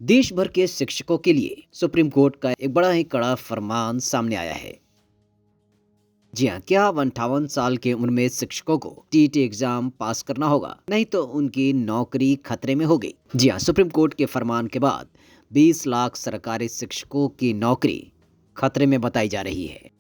देश भर के शिक्षकों के लिए सुप्रीम कोर्ट का एक बड़ा ही कड़ा फरमान सामने आया है। जी हाँ, क्या अब 58 साल की उम्र में शिक्षकों को टीईटी एग्जाम पास करना होगा, नहीं तो उनकी नौकरी खतरे में होगी। जी हाँ, सुप्रीम कोर्ट के फरमान के बाद 20 लाख सरकारी शिक्षकों की नौकरी खतरे में बताई जा रही है।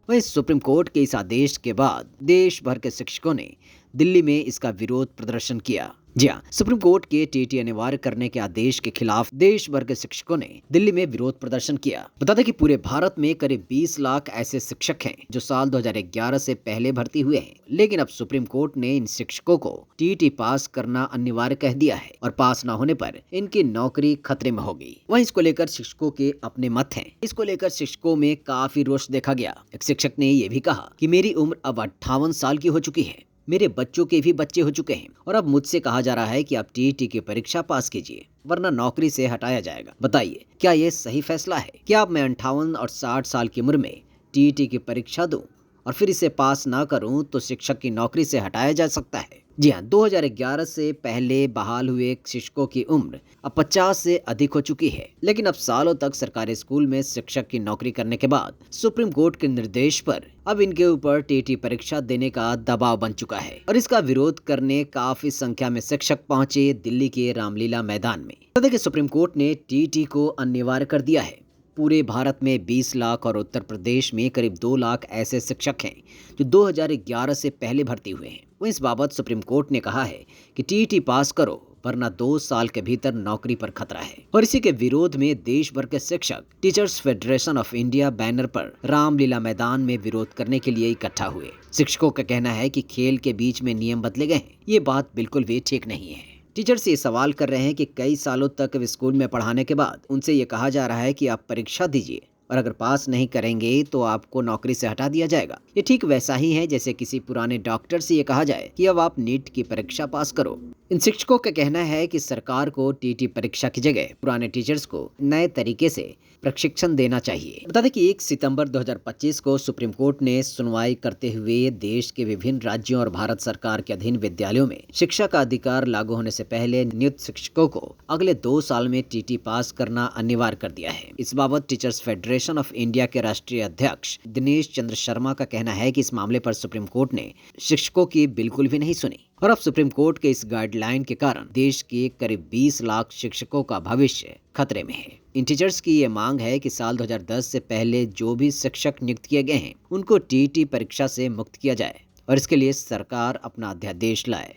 वहीं सुप्रीम कोर्ट के इस आदेश के बाद देश भर के शिक्षकों ने दिल्ली में इसका विरोध प्रदर्शन किया। जी हाँ, सुप्रीम कोर्ट के टीटी अनिवार्य करने के आदेश के खिलाफ देश भर के शिक्षकों ने दिल्ली में विरोध प्रदर्शन किया। बता दें कि पूरे भारत में करीब 20 लाख ऐसे शिक्षक हैं जो साल 2011 से पहले भर्ती हुए हैं, लेकिन अब सुप्रीम कोर्ट ने इन शिक्षकों को टीटी पास करना अनिवार्य कह दिया है और पास न होने पर इनकी नौकरी खतरे में होगी। वहीं इसको लेकर शिक्षकों के अपने मत हैं। इसको लेकर शिक्षकों में काफी रोष देखा गया। एक शिक्षक ने ये भी कहा कि मेरी उम्र अब 58 साल की हो चुकी है, मेरे बच्चों के भी बच्चे हो चुके हैं और अब मुझसे कहा जा रहा है कि आप टीईटी की परीक्षा पास कीजिए वरना नौकरी से हटाया जाएगा। बताइए, क्या ये सही फैसला है? क्या अब मैं 58 और 60 साल की उम्र में टीईटी की परीक्षा दूं और फिर इसे पास ना करूं तो शिक्षक की नौकरी से हटाया जा सकता है? जी हाँ, 2011 से पहले बहाल हुए शिक्षकों की उम्र अब 50 से अधिक हो चुकी है, लेकिन अब सालों तक सरकारी स्कूल में शिक्षक की नौकरी करने के बाद सुप्रीम कोर्ट के निर्देश पर अब इनके ऊपर टीटी परीक्षा देने का दबाव बन चुका है और इसका विरोध करने काफी संख्या में शिक्षक पहुंचे दिल्ली के रामलीला मैदान में। बता दें कि सुप्रीम कोर्ट ने टीटी को अनिवार्य कर दिया है। पूरे भारत में 20 लाख और उत्तर प्रदेश में करीब 2 लाख ऐसे शिक्षक हैं जो 2011 से पहले भर्ती हुए हैं। वहीं इस बाबत सुप्रीम कोर्ट ने कहा है कि टीईटी पास करो वरना 2 साल के भीतर नौकरी पर खतरा है। और इसी के विरोध में देश भर के शिक्षक teachers federation of India banner पर रामलीला मैदान में विरोध करने के लिए इकट्ठा हुए। शिक्षकों का कहना है कि खेल के बीच में नियम बदले गए हैं, ये बात बिल्कुल भी ठीक नहीं है। टीचर्स ये सवाल कर रहे हैं कि कई सालों तक स्कूल में पढ़ाने के बाद उनसे ये कहा जा रहा है कि आप परीक्षा दीजिए और अगर पास नहीं करेंगे तो आपको नौकरी से हटा दिया जाएगा। ये ठीक वैसा ही है जैसे किसी पुराने डॉक्टर से ये कहा जाए कि अब आप नीट की परीक्षा पास करो। इन शिक्षकों का कहना है कि सरकार को टीटी परीक्षा की जगह पुराने टीचर्स को नए तरीके से प्रशिक्षण देना चाहिए। बता दें कि 1 सितंबर 2025 को सुप्रीम कोर्ट ने सुनवाई करते हुए देश के विभिन्न राज्यों और भारत सरकार के अधीन विद्यालयों में शिक्षा का अधिकार लागू होने से पहले नियुक्त शिक्षकों को अगले 2 साल में टीटी पास करना अनिवार्य कर दिया है। इस बाबत टीचर्स फेडरेशन ऑफ इंडिया के राष्ट्रीय अध्यक्ष दिनेश चंद्र शर्मा का कहना है कि इस मामले पर सुप्रीम कोर्ट ने शिक्षकों की बिल्कुल भी नहीं सुनी और अब सुप्रीम कोर्ट के इस गाइडलाइन के कारण देश के करीब 20 लाख शिक्षकों का भविष्य खतरे में है। इन टीचर्स की ये मांग है कि साल 2010 से पहले जो भी शिक्षक नियुक्त किए गए हैं उनको टीईटी परीक्षा से मुक्त किया जाए और इसके लिए सरकार अपना अध्यादेश लाए।